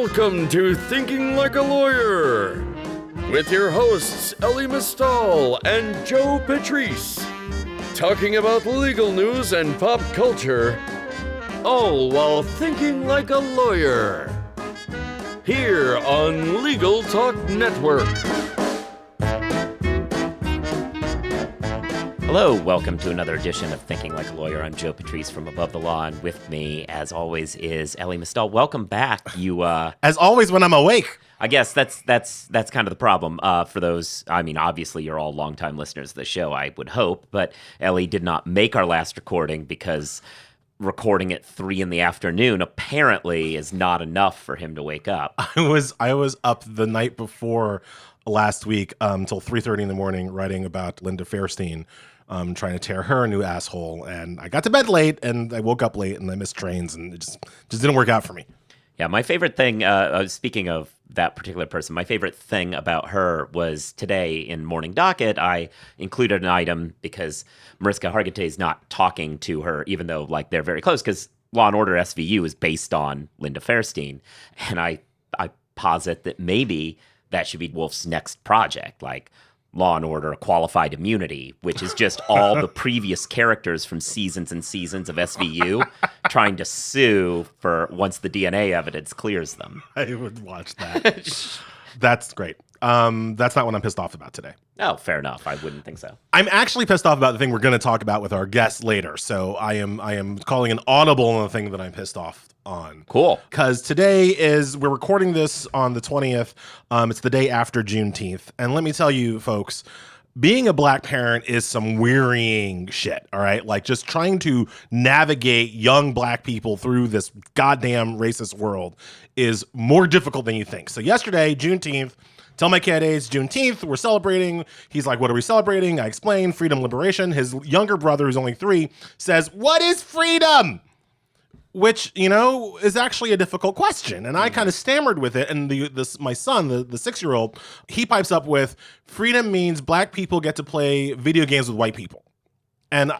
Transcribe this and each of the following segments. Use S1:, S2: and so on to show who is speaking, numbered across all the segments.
S1: Welcome to Thinking Like a Lawyer with your hosts Ellie Mistal and Joe Patrice, talking about legal news and pop culture, all while thinking like a lawyer. Here on Legal Talk Network.
S2: Hello, welcome to another edition of Thinking Like a Lawyer. I'm Joe Patrice from Above the Law, and with me, as always, is Ellie Mistal. Welcome back. You,
S3: as always, when I'm awake.
S2: I guess that's kind of the problem for those. I mean, obviously, you're all longtime listeners of the show, I would hope, but Ellie did not make our last recording because recording at 3 p.m. apparently is not enough for him to wake up.
S3: I was up the night before last week till 3:30 in the morning writing about Linda Fairstein. Trying to tear her a new asshole, and I got to bed late, and I woke up late, and I missed trains, and it just didn't work out for me.
S2: Yeah, my favorite thing, speaking of that particular person, my favorite thing about her was today in Morning Docket, I included an item because Mariska Hargitay is not talking to her, even though like they're very close, because Law & Order SVU is based on Linda Fairstein, and I posit that maybe that should be Wolf's next project, like Law & Order Qualified Immunity, which is just all the previous characters from seasons and seasons of SVU trying to sue for once the DNA evidence clears them.
S3: I would watch that. That's great. That's not what I'm pissed off about today.
S2: Oh, fair enough. I wouldn't think so.
S3: I'm actually pissed off about the thing we're going to talk about with our guests later. So I am calling an audible on the thing that I'm pissed off on.
S2: Cool.
S3: Because today we're recording this on the 20th. It's the day after Juneteenth. And let me tell you, folks, being a black parent is some wearying shit, all right? Like just trying to navigate young black people through this goddamn racist world is more difficult than you think. So yesterday, Juneteenth, tell my kid, hey, it's Juneteenth, we're celebrating. He's like, what are we celebrating? I explain, freedom, liberation. His younger brother, who's only 3, says, what is freedom? Which, is actually a difficult question. And I kind of stammered with it. And my son, the 6-year-old, he pipes up with, freedom means black people get to play video games with white people. And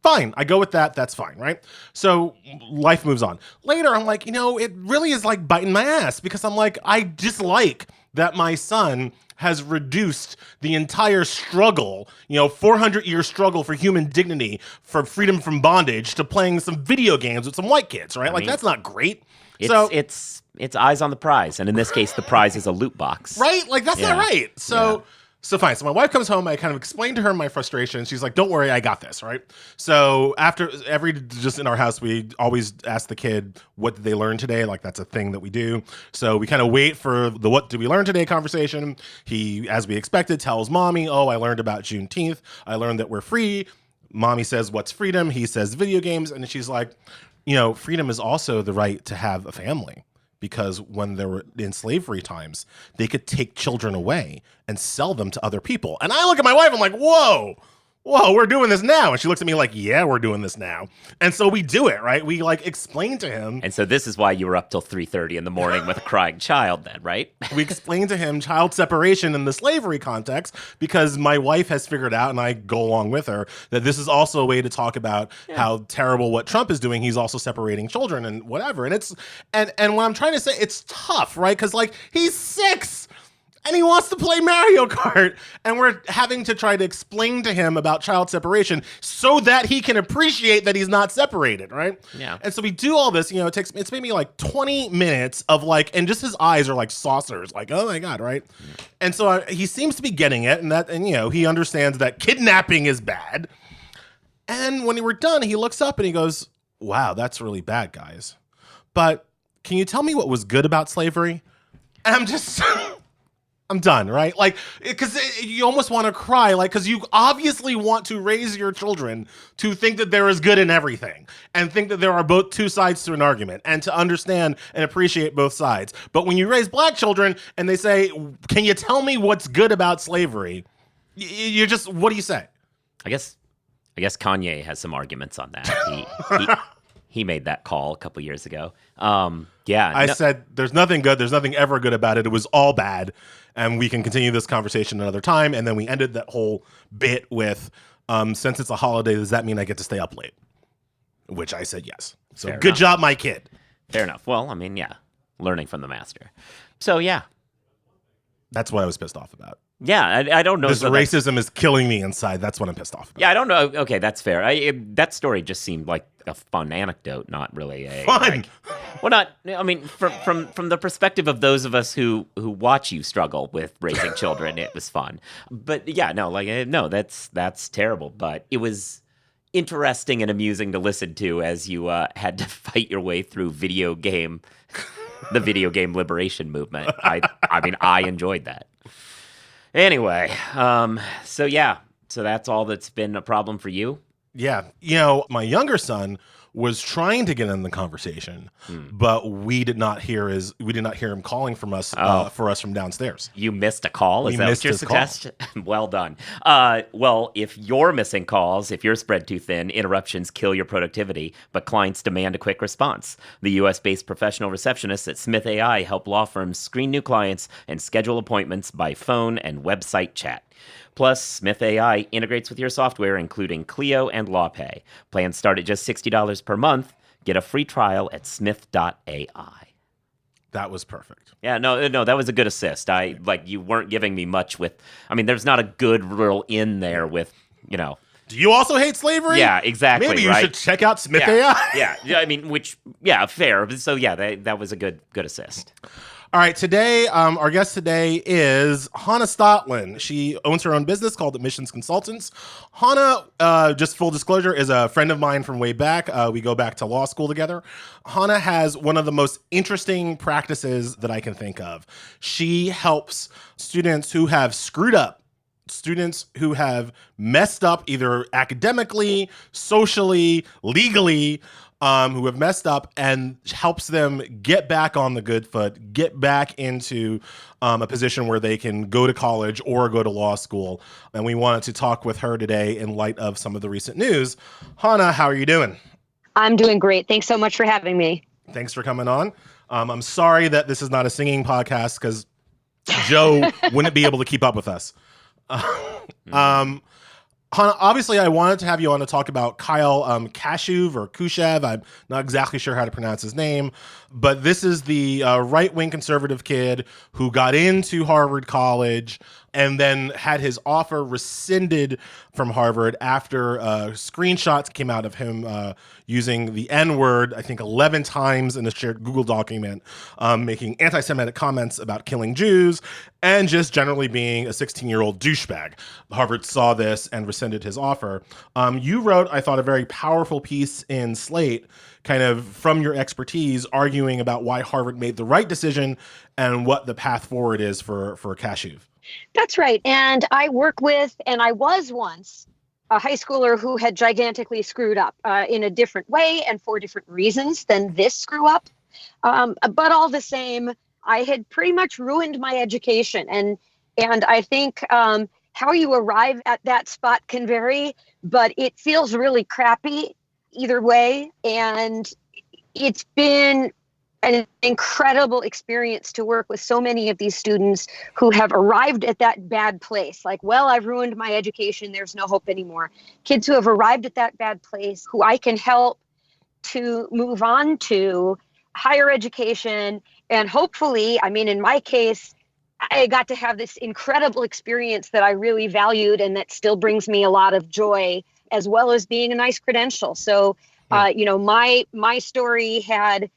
S3: fine, I go with that. That's fine, right? So life moves on. Later, I'm like, it really is like biting my ass because I'm like, I dislike that my son has reduced the entire struggle, 400-year struggle for human dignity, for freedom from bondage, to playing some video games with some white kids, right? That's not great.
S2: It's eyes on the prize, and in this case, the prize is a loot box.
S3: Right? That's not right. So fine. So my wife comes home. I kind of explained to her my frustration. She's like, don't worry, I got this, right? So after just in our house, we always ask the kid, what did they learn today? Like, that's a thing that we do. So we kind of wait for the what did we learn today conversation. He, as we expected, tells mommy, oh, I learned about Juneteenth. I learned that we're free. Mommy says, what's freedom? He says, video games. And she's like, freedom is also the right to have a family. Because when they were in slavery times, they could take children away and sell them to other people. And I look at my wife, I'm like, whoa, we're doing this now. And she looks at me like, yeah, we're doing this now. And so we do it, right? We explain to him.
S2: And so this is why you were up till 3:30 in the morning with a crying child then, right?
S3: We explain to him child separation in the slavery context because my wife has figured out, and I go along with her, that this is also a way to talk about how terrible what Trump is doing. He's also separating children and whatever. And and what I'm trying to say, it's tough, right? Because he's 6. And he wants to play Mario Kart, and we're having to try to explain to him about child separation so that he can appreciate that he's not separated, right?
S2: Yeah.
S3: And so we do all this, it's maybe 20 minutes of and just his eyes are like saucers, like, oh my God, right? Yeah. And so he seems to be getting it, and he understands that kidnapping is bad. And when we're done, he looks up and he goes, wow, that's really bad, guys. But can you tell me what was good about slavery? And I'm just... I'm done, right? Because you almost want to cry, because you obviously want to raise your children to think that there is good in everything and think that there are both two sides to an argument and to understand and appreciate both sides. But when you raise black children and they say, can you tell me what's good about slavery? You're just, what do you say?
S2: I guess Kanye has some arguments on that. He made that call a couple years ago. I
S3: said, there's nothing good. There's nothing ever good about it. It was all bad. And we can continue this conversation another time. And then we ended that whole bit with, since it's a holiday, does that mean I get to stay up late? Which I said yes. So good job, my kid.
S2: Fair enough. Well, I mean, yeah. learning from the master. So, yeah.
S3: That's what I was pissed off about.
S2: Yeah, I don't know.
S3: This racism is killing me inside. That's what I'm pissed off about.
S2: Yeah, I don't know. Okay, that's fair. That story just seemed like a fun anecdote, not really a
S3: fun.
S2: Well, not. I mean, from the perspective of those of us who watch you struggle with raising children, it was fun. But yeah, no, that's terrible. But it was interesting and amusing to listen to as you had to fight your way through the video game liberation movement. I mean, I enjoyed that. Anyway, so that's all that's been a problem for you?
S3: Yeah. My younger son was trying to get in the conversation, but we did not hear him calling from us for us from downstairs.
S2: You missed a call? Is that what you're suggesting? Well done. Well, if you're missing calls, if you're spread too thin, interruptions kill your productivity, but clients demand a quick response. The U.S.-based professional receptionists at Smith AI help law firms screen new clients and schedule appointments by phone and website chat. Plus, Smith AI integrates with your software, including Clio and LawPay. Plans start at just $60 per month. Get a free trial at smith.ai.
S3: That was perfect.
S2: Yeah, no, that was a good assist. You weren't giving me much with. I mean, there's not a good rule in there with,
S3: Do you also hate slavery?
S2: Yeah, exactly.
S3: Maybe you should check out Smith AI.
S2: Yeah. I mean, fair. So yeah, that was a good assist.
S3: All right, today, our guest today is Hanna Stotland. She owns her own business called Admissions Consultants. Hanna, just full disclosure, is a friend of mine from way back. We go back to law school together. Hanna has one of the most interesting practices that I can think of. She helps students who have screwed up, students who have messed up either academically, socially, legally, who have messed up, and helps them get back on the good foot, get back into a position where they can go to college or go to law school. And we wanted to talk with her today in light of some of the recent news. Hanna, how are you doing?
S4: I'm doing great. Thanks so much for having me.
S3: Thanks for coming on. I'm sorry that this is not a singing podcast because Joe wouldn't be able to keep up with us. Hanna, obviously, I wanted to have you on to talk about Kyle Kashuv or Kashuv. I'm not exactly sure how to pronounce his name, but this is the right-wing conservative kid who got into Harvard College and then had his offer rescinded from Harvard after screenshots came out of him using the N-word, I think 11 times in a shared Google document, making anti-Semitic comments about killing Jews, and just generally being a 16-year-old douchebag. Harvard saw this and rescinded his offer. You wrote, I thought, a very powerful piece in Slate, kind of from your expertise, arguing about why Harvard made the right decision and what the path forward is for Kashuv.
S4: That's right. And I work with, and I was once, a high schooler who had gigantically screwed up in a different way and for different reasons than this screw up. But all the same, I had pretty much ruined my education. And I think how you arrive at that spot can vary, but it feels really crappy either way. And it's been an incredible experience to work with so many of these students who have arrived at that bad place. Like, well, I've ruined my education. There's no hope anymore. Kids who have arrived at that bad place, who I can help to move on to higher education. And hopefully, I mean, in my case, I got to have this incredible experience that I really valued and that still brings me a lot of joy, as well as being a nice credential. So, my story had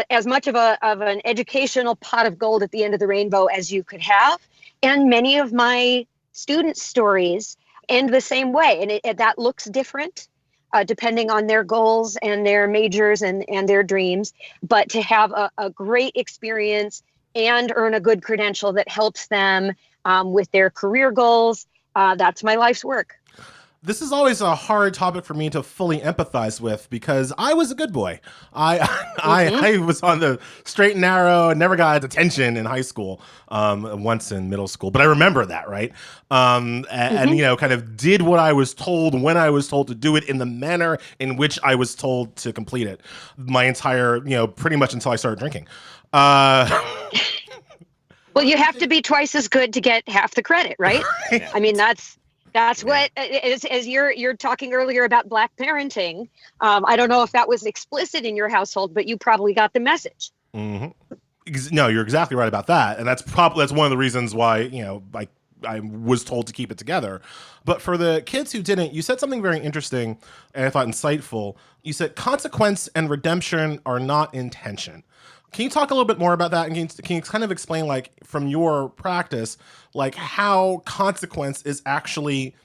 S4: as much of an educational pot of gold at the end of the rainbow as you could have. And many of my students' stories end the same way. And that looks different depending on their goals and their majors and their dreams. But to have a great experience and earn a good credential that helps them with their career goals, that's my life's work.
S3: This is always a hard topic for me to fully empathize with because I was a good boy. I was on the straight and narrow and never got detention in high school, once in middle school. But I remember that, right? And kind of did what I was told when I was told to do it in the manner in which I was told to complete it my entire, pretty much until I started drinking.
S4: Well, you have to be twice as good to get half the credit, right? I mean, that's what, as you're talking earlier about Black parenting. I don't know if that was explicit in your household, but you probably got the message.
S3: Mm-hmm. No, you're exactly right about that, and that's one of the reasons why I was told to keep it together. But for the kids who didn't, you said something very interesting and I thought insightful. You said consequence and redemption are not intention. Can you talk a little bit more about that? And can you kind of explain, like, from your practice, like how consequence is actually,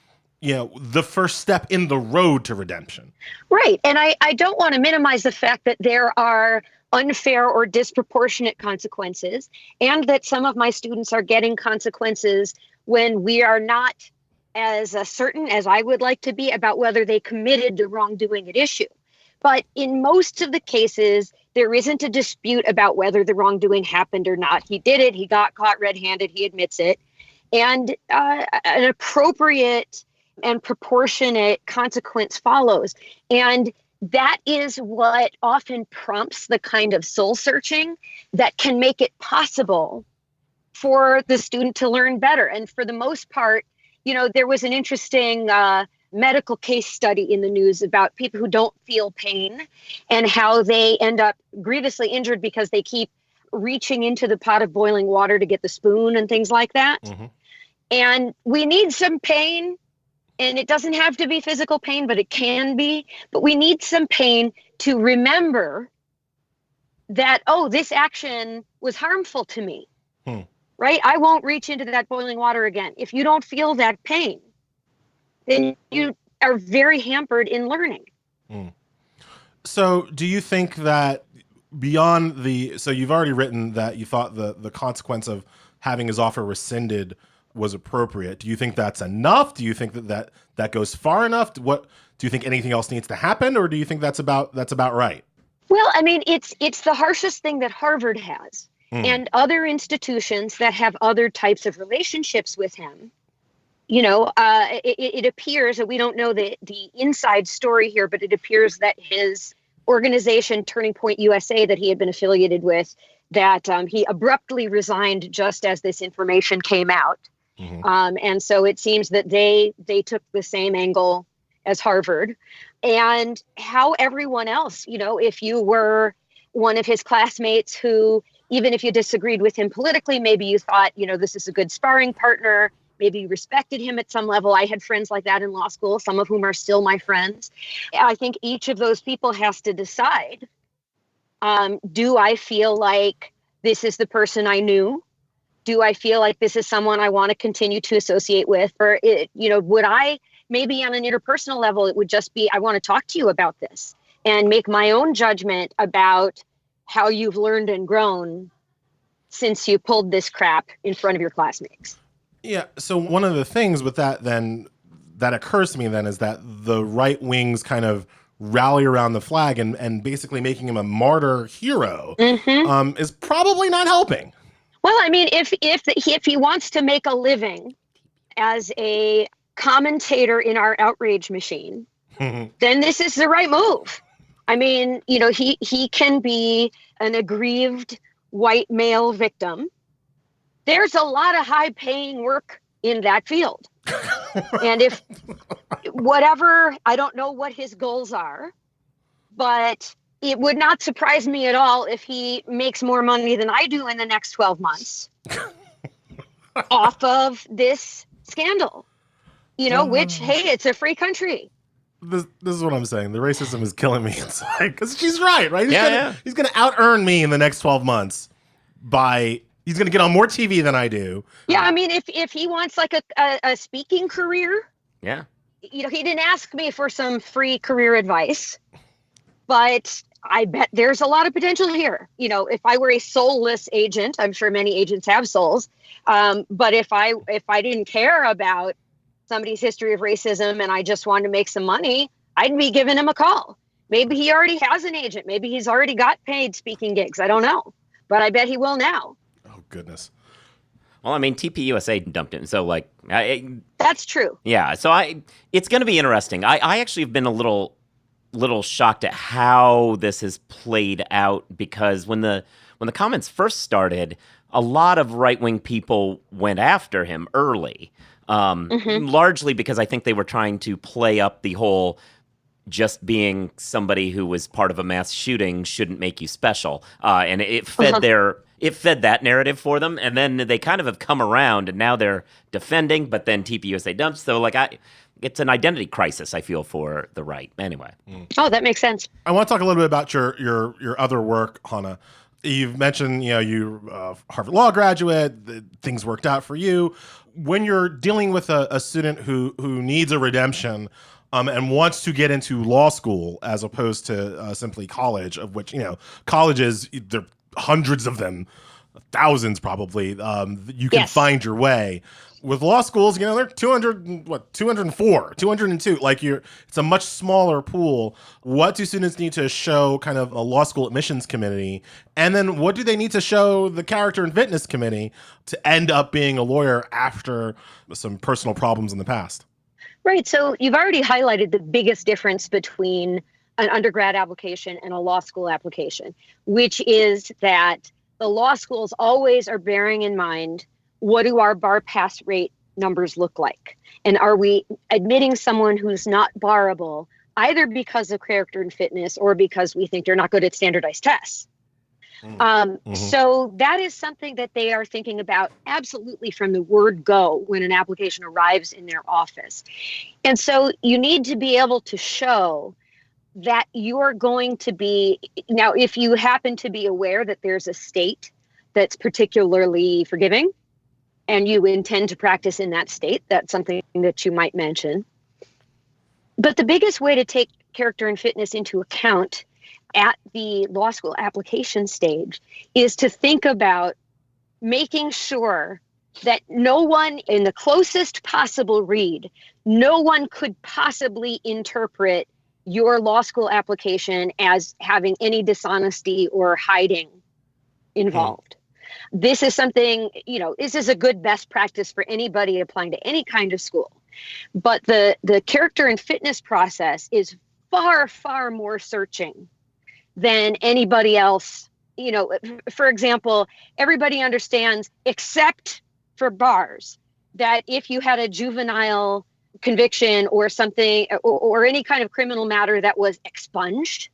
S3: the first step in the road to redemption?
S4: Right. And I don't want to minimize the fact that there are unfair or disproportionate consequences, and that some of my students are getting consequences when we are not as certain as I would like to be about whether they committed the wrongdoing at issue. But in most of the cases, there isn't a dispute about whether the wrongdoing happened or not. He did it. He got caught red-handed. He admits it. And an appropriate and proportionate consequence follows. And that is what often prompts the kind of soul searching that can make it possible for the student to learn better. And for the most part, there was an interesting medical case study in the news about people who don't feel pain and how they end up grievously injured because they keep reaching into the pot of boiling water to get the spoon and things like that. Mm-hmm. And we need some pain. And it doesn't have to be physical pain, but it can be. But we need some pain to remember that, this action was harmful to me, right? I won't reach into that boiling water again. If you don't feel that pain, then you are very hampered in learning.
S3: So do you think that beyond so you've already written that you thought the consequence of having his offer rescinded was appropriate. Do you think that's enough? Do you think that goes far enough? What do you think anything else needs to happen, or do you think that's about right?
S4: Well, I mean, it's the harshest thing that Harvard has, and other institutions that have other types of relationships with him. It appears that we don't know the inside story here, but it appears that his organization, Turning Point USA, that he had been affiliated with, that he abruptly resigned just as this information came out. Mm-hmm. And so it seems that they took the same angle as Harvard, and how everyone else, if you were one of his classmates who, even if you disagreed with him politically, maybe you thought, this is a good sparring partner, maybe you respected him at some level. I had friends like that in law school, some of whom are still my friends. I think each of those people has to decide, do I feel like this is the person I knew? Do I feel like this is someone I want to continue to associate with? Or, would I, maybe on an interpersonal level, it would just be, I want to talk to you about this and make my own judgment about how you've learned and grown since you pulled this crap in front of your classmates.
S3: Yeah. So one of the things with that then that occurs to me then is that the right wings kind of rally around the flag and basically making him a martyr hero is probably not helping.
S4: Well, I mean, if he wants to make a living as a commentator in our outrage machine, then this is the right move. I mean, he can be an aggrieved white male victim. There's a lot of high paying work in that field. And if whatever, I don't know what his goals are, but it would not surprise me at all if he makes more money than I do in the next 12 months off of this scandal, which, hey, it's a free country.
S3: This is what I'm saying. The racism is killing me inside because she's right? He's going to out-earn me in the next 12 months he's going to get on more TV than I do.
S4: Yeah, I mean, if he wants like a speaking career,
S2: yeah,
S4: he didn't ask me for some free career advice, but I bet there's a lot of potential here. If I were a soulless agent, I'm sure many agents have souls, but if I didn't care about somebody's history of racism and I just wanted to make some money, I'd be giving him a call. Maybe he already has an agent. Maybe he's already got paid speaking gigs. I don't know, but I bet he will now.
S3: Oh, goodness.
S2: Well, I mean, TPUSA dumped it. So,
S4: that's true.
S2: Yeah. So it's going to be interesting. I actually have been a little shocked at how this has played out, because when the comments first started, a lot of right-wing people went after him early, largely because I think they were trying to play up the whole just being somebody who was part of a mass shooting shouldn't make you special. And it fed it fed that narrative for them, and then they kind of have come around, and now they're defending, but then TPUSA dumps. So it's an identity crisis, I feel, for the right. Anyway.
S4: Oh, that makes sense.
S3: I want to talk a little bit about your other work, Hanna. You've mentioned, you're a Harvard Law graduate, things worked out for you. When you're dealing with a student who needs a redemption and wants to get into law school as opposed to simply college, of which, colleges, there are hundreds of them, thousands probably, you can find your way. With law schools, they're 204, 202. It's a much smaller pool. What do students need to show kind of a law school admissions committee? And then what do they need to show the character and fitness committee to end up being a lawyer after some personal problems in the past?
S4: Right. So you've already highlighted the biggest difference between an undergrad application and a law school application, which is that the law schools always are bearing in mind, what do our bar pass rate numbers look like? And are we admitting someone who's not barrable, either because of character and fitness or because we think they're not good at standardized tests? So that is something that they are thinking about absolutely from the word go when an application arrives in their office. And so you need to be able to show that you're going to be, now, if you happen to be aware that there's a state that's particularly forgiving, and you intend to practice in that state, that's something that you might mention. But the biggest way to take character and fitness into account at the law school application stage is to think about making sure that no one, in the closest possible read, no one could possibly interpret your law school application as having any dishonesty or hiding involved. This is something, this is a good best practice for anybody applying to any kind of school. But the character and fitness process is far, far more searching than anybody else. For example, everybody understands, except for bars, that if you had a juvenile conviction or something, or any kind of criminal matter that was expunged,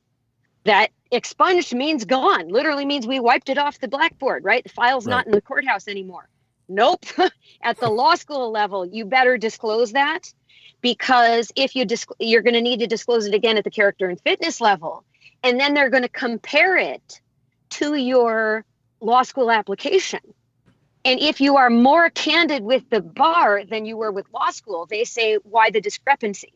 S4: that expunged means gone, literally means we wiped it off the blackboard, right? The file's not in the courthouse anymore. Nope. At the law school level, you better disclose that, because if you're going to need to disclose it again at the character and fitness level, and then they're going to compare it to your law school application. And if you are more candid with the bar than you were with law school, they say, why the discrepancy?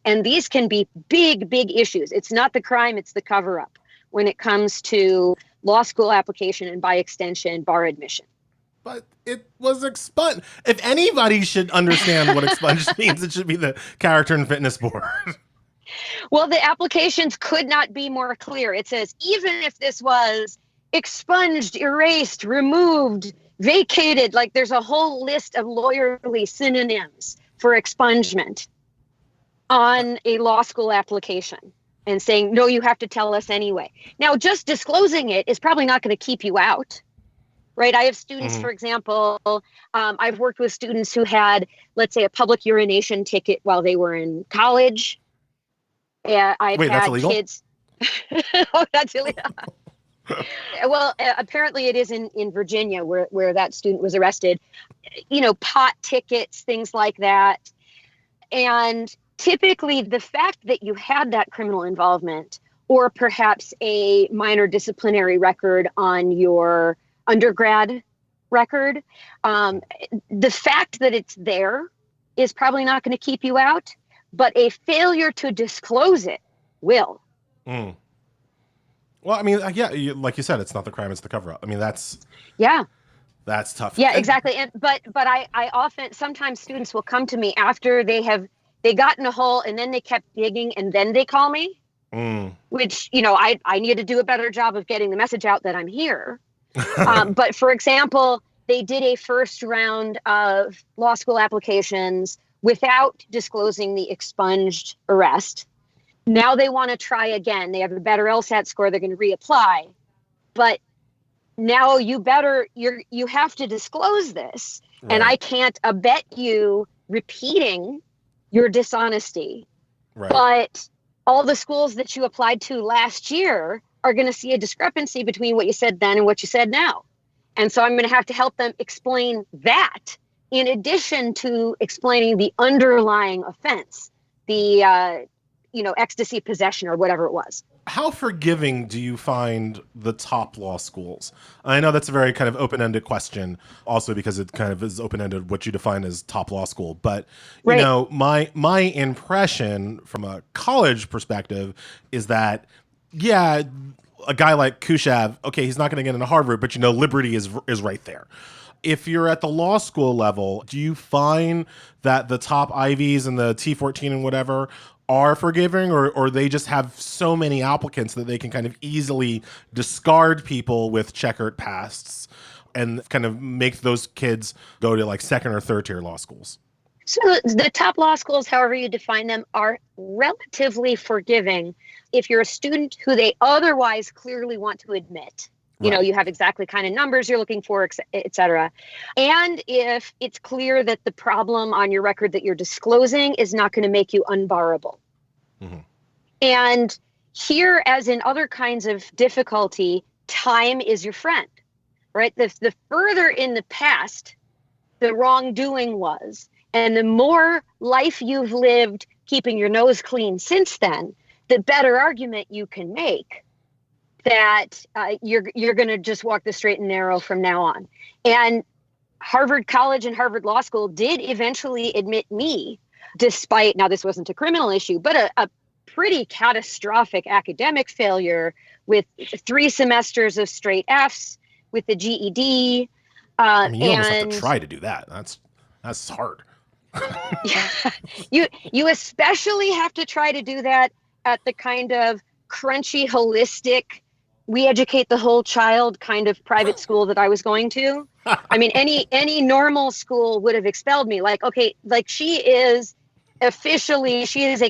S4: And these can be big, big issues. It's not the crime, it's the cover-up when it comes to law school application and, by extension, bar admission.
S3: But it was expunged. If anybody should understand what expunged means, it should be the character and fitness board.
S4: Well, the applications could not be more clear. It says, even if this was expunged, erased, removed, vacated, there's a whole list of lawyerly synonyms for expungement on a law school application, and saying, no, you have to tell us anyway. Now, just disclosing it is probably not going to keep you out, right? I have students, for example, I've worked with students who had, let's say, a public urination ticket while they were in college. I've
S3: Wait,
S4: had
S3: that's illegal?
S4: kids. Oh, that's illegal. Well, apparently it is in Virginia where that student was arrested. Pot tickets, things like that. And typically the fact that you had that criminal involvement, or perhaps a minor disciplinary record on your undergrad record, the fact that it's there is probably not going to keep you out, but a failure to disclose it will.
S3: Well, like you said, it's not the crime, it's the cover-up. That's tough.
S4: Yeah, exactly. But I often, sometimes students will come to me after they got in a hole and then they kept digging and then they call me, which, I need to do a better job of getting the message out that I'm here. But for example, they did a first round of law school applications without disclosing the expunged arrest. Now they want to try again. They have a better LSAT score. They're going to reapply. But now you have to disclose this. Right. And I can't abet you repeating your dishonesty. Right. But all the schools that you applied to last year are going to see a discrepancy between what you said then and what you said now. And so I'm going to have to help them explain that in addition to explaining the underlying offense, the, ecstasy possession or whatever it was.
S3: How forgiving do you find the top law schools? I know that's a very kind of open-ended question, also because it kind of is open-ended what you define as top law school. But,
S4: Right.
S3: My impression from a college perspective is that, yeah, a guy like Kashuv, okay, he's not going to get into Harvard, but, liberty is right there. If you're at the law school level, do you find that the top Ivies and the T14 and whatever are forgiving, or they just have so many applicants that they can kind of easily discard people with checkered pasts and kind of make those kids go to like second or third tier law schools?
S4: So the top law schools, however you define them, are relatively forgiving if you're a student who they otherwise clearly want to admit.
S3: Right.
S4: You have exactly kind of numbers you're looking for, et cetera. And if it's clear that the problem on your record that you're disclosing is not going to make you unbarrable. Mm-hmm. And here, as in other kinds of difficulty, time is your friend, right? The further in the past the wrongdoing was, and the more life you've lived keeping your nose clean since then, the better argument you can make that you're going to just walk the straight and narrow from now on. And Harvard College and Harvard Law School did eventually admit me, despite, now this wasn't a criminal issue, but a pretty catastrophic academic failure with 3 semesters of straight Fs, with the GED.
S3: You almost have to try to do that. That's hard.
S4: Yeah, you especially have to try to do that at the kind of crunchy, holistic, we educate the whole child kind of private school that I was going to. I mean, any normal school would have expelled me. Like, okay, like she is a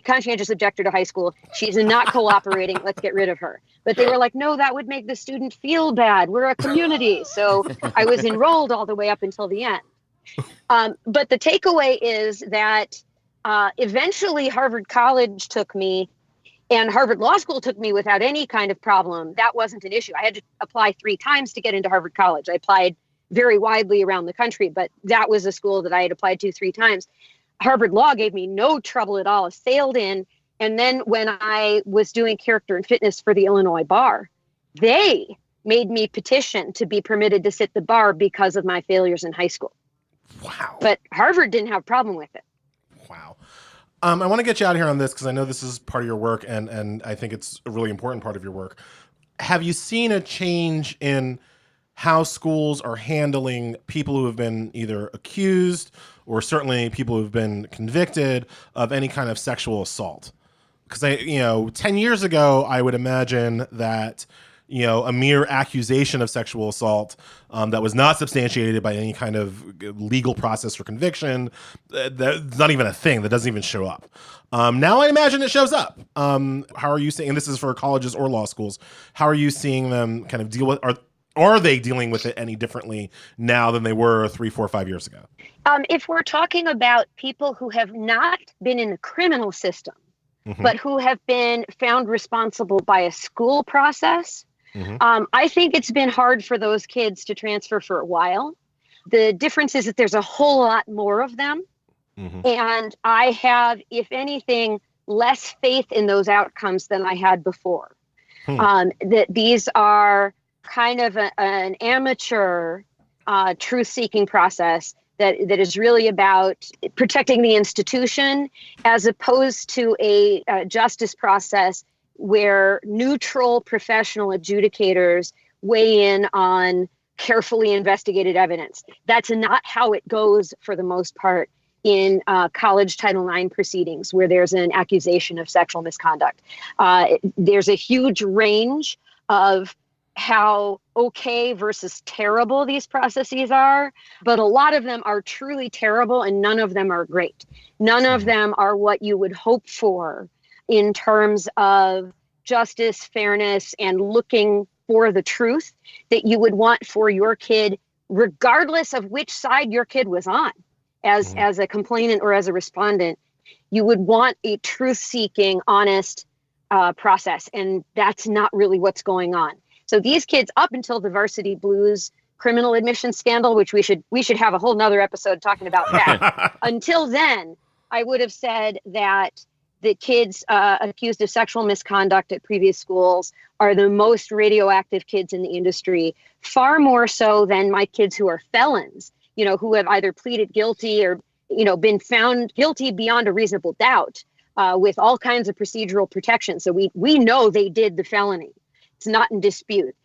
S4: conscientious objector to high school. She's not cooperating. Let's get rid of her. But they were like, no, that would make the student feel bad. We're a community. So I was enrolled all the way up until the end. But the takeaway is that eventually Harvard College took me, and Harvard Law School took me without any kind of problem. That wasn't an issue. I had to apply 3 times to get into Harvard College. I applied very widely around the country, but that was a school that I had applied to 3 times. Harvard Law gave me no trouble at all. I sailed in. And then when I was doing character and fitness for the Illinois bar, they made me petition to be permitted to sit the bar because of my failures in high school.
S3: Wow.
S4: But Harvard didn't have a problem with it.
S3: Wow. I want to get you out of here on this because I know this is part of your work, and I think it's a really important part of your work. Have you seen a change in how schools are handling people who have been either accused or certainly people who've been convicted of any kind of sexual assault? Because 10 years ago, I would imagine that a mere accusation of sexual assault that was not substantiated by any kind of legal process for conviction, that's not even a thing. That doesn't even show up. Now I imagine it shows up. How are you seeing, and this is for colleges or law schools, how are you seeing them kind of deal with, are they dealing with it any differently now than they were 3, 4, 5 years ago?
S4: If we're talking about people who have not been in the criminal system, mm-hmm. but who have been found responsible by a school process, mm-hmm. I think it's been hard for those kids to transfer for a while. The difference is that there's a whole lot more of them. Mm-hmm. And I have, if anything, less faith in those outcomes than I had before. That these are kind of an amateur truth-seeking process that is really about protecting the institution, as opposed to a justice process where neutral professional adjudicators weigh in on carefully investigated evidence. That's not how it goes for the most part in college Title IX proceedings where there's an accusation of sexual misconduct. There's a huge range of how okay versus terrible these processes are, but a lot of them are truly terrible and none of them are great. None of them are what you would hope for in terms of justice, fairness, and looking for the truth that you would want for your kid, regardless of which side your kid was on. As a complainant or as a respondent, you would want a truth-seeking, honest process, and that's not really what's going on. So these kids, up until the Varsity Blues criminal admission scandal, which we should have a whole nother episode talking about that. Until then, I would have said that the kids accused of sexual misconduct at previous schools are the most radioactive kids in the industry, far more so than my kids who are felons, who have either pleaded guilty or, been found guilty beyond a reasonable doubt with all kinds of procedural protections. So we know they did the felony. It's not in dispute.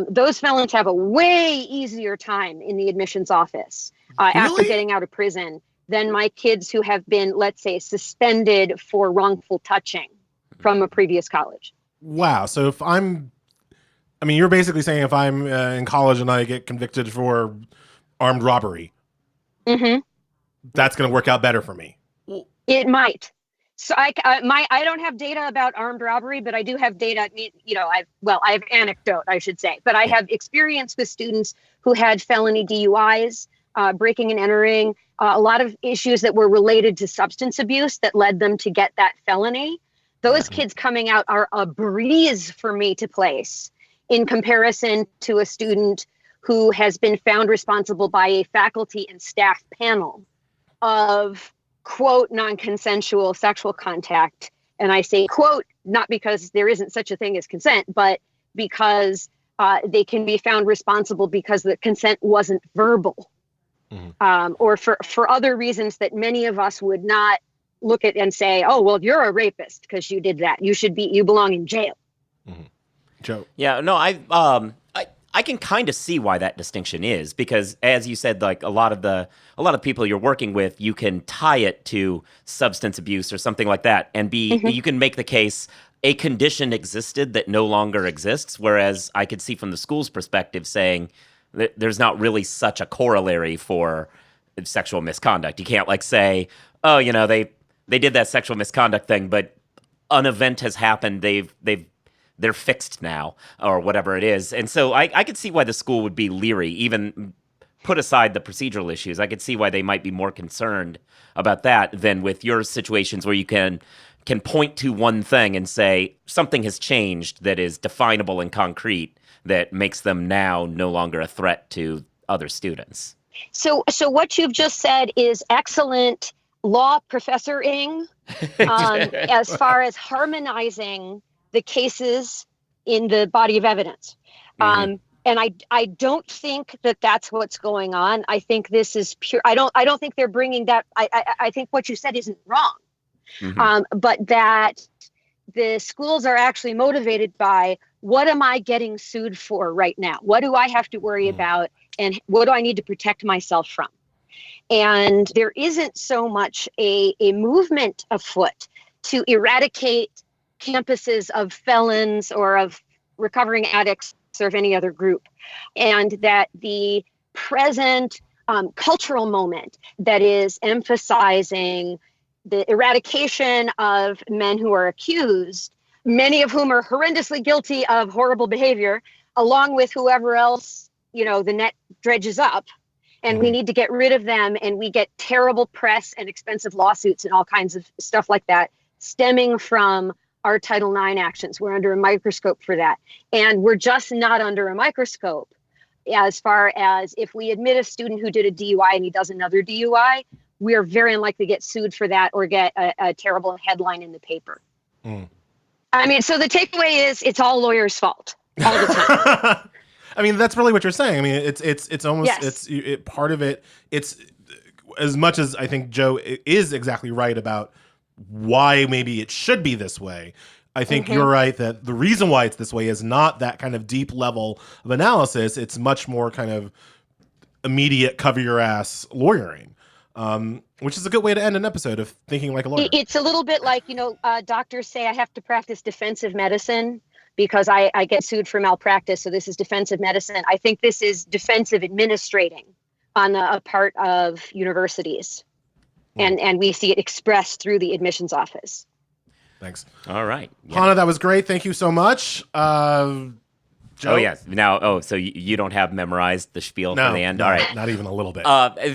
S4: Those felons have a way easier time in the admissions office after getting out of prison than my kids who have been, let's say, suspended for wrongful touching from a previous college.
S3: Wow. So you're basically saying if I'm in college and I get convicted for armed robbery, that's going to work out better for me.
S4: It might. So I don't have data about armed robbery, but I do have data. I have anecdote, I should say, but I have experience with students who had felony DUIs, breaking and entering, a lot of issues that were related to substance abuse that led them to get that felony. Those kids coming out are a breeze for me to place in comparison to a student who has been found responsible by a faculty and staff panel of, quote, non-consensual sexual contact. And I say, quote, not because there isn't such a thing as consent, but because they can be found responsible because the consent wasn't verbal. Or for other reasons that many of us would not look at and say, oh, well, you're a rapist because you did that. You belong in jail.
S3: Joe.
S2: Yeah, no, I can kind of see why that distinction is, because as you said, like a lot of people you're working with, you can tie it to substance abuse or something like that, and you can make the case a condition existed that no longer exists. Whereas I could see from the school's perspective saying there's not really such a corollary for sexual misconduct. You can't say, oh, they did that sexual misconduct thing, but an event has happened. They're fixed now, or whatever it is. And so I could see why the school would be leery, even put aside the procedural issues. I could see why they might be more concerned about that than with your situations where you can point to one thing and say something has changed that is definable and concrete that makes them now no longer a threat to other students.
S4: So what you've just said is excellent law professoring as far as harmonizing the cases in the body of evidence. And I don't think that that's what's going on. I think this is pure. I don't think they're bringing that. I think what you said isn't wrong. But that the schools are actually motivated by, what am I getting sued for right now? What do I have to worry about? And what do I need to protect myself from? And there isn't so much a movement afoot to eradicate campuses of felons or of recovering addicts or of any other group. And that the present cultural moment that is emphasizing the eradication of men who are accused, many of whom are horrendously guilty of horrible behavior, along with whoever else, the net dredges up. And we need to get rid of them. And we get terrible press and expensive lawsuits and all kinds of stuff like that stemming from our Title IX actions. We're under a microscope for that. And we're just not under a microscope as far as if we admit a student who did a DUI and he does another DUI, we are very unlikely to get sued for that or get a terrible headline in the paper. So the takeaway is it's all lawyers' fault all the time.
S3: That's really what you're saying. It's almost, yes. Part of it, it's as much as I think Joe is exactly right about why maybe it should be this way. I think you're right that the reason why it's this way is not that kind of deep level of analysis. It's much more kind of immediate cover your ass lawyering, which is a good way to end an episode of Thinking Like a Lawyer. It's
S4: a little bit like, doctors say I have to practice defensive medicine because I get sued for malpractice. So this is defensive medicine. I think this is defensive administrating on the part of universities. And we see it expressed through the admissions office.
S3: Thanks.
S2: All right.
S3: Yeah. Hanna, that was great. Thank you so much. Joe?
S2: Oh, yes. Now, so you don't have memorized the spiel for the end?
S3: No,
S2: all right.
S3: Not even a little bit.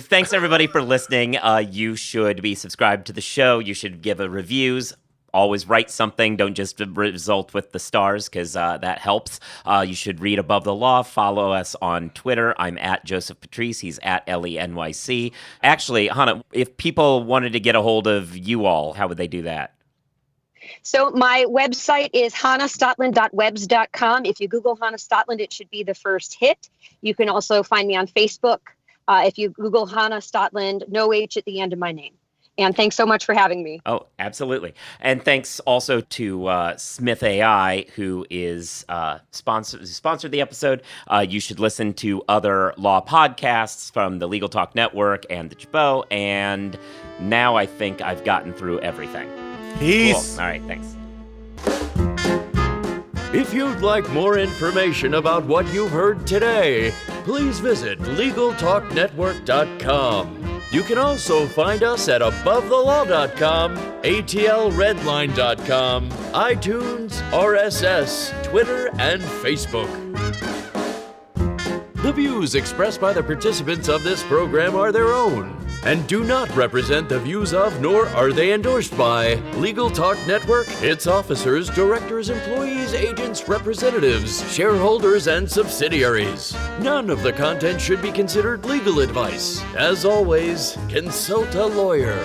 S2: Thanks, everybody, for listening. You should be subscribed to the show. You should give reviews always write something. Don't just result with the stars, because that helps. You should read Above the Law. Follow us on Twitter. I'm at Joseph Patrice. He's at EllieNYC. Actually, Hanna, if people wanted to get a hold of you all, how would they do that?
S4: So my website is hannastotland.webs.com. If you Google Hanna Stotland, it should be the first hit. You can also find me on Facebook. If you Google Hanna Stotland, no H at the end of my name. And thanks so much for having me.
S2: Oh, absolutely. And thanks also to Smith AI, who is sponsored the episode. You should listen to other law podcasts from the Legal Talk Network and the Chabot. And now I think I've gotten through everything.
S3: Peace.
S2: Cool. All right, thanks.
S1: If you'd like more information about what you've heard today, please visit LegalTalkNetwork.com. You can also find us at AboveTheLaw.com, ATLRedline.com, iTunes, RSS, Twitter, and Facebook. The views expressed by the participants of this program are their own and do not represent the views of, nor are they endorsed by, Legal Talk Network, its officers, directors, employees, agents, representatives, shareholders, and subsidiaries. None of the content should be considered legal advice. As always, consult a lawyer.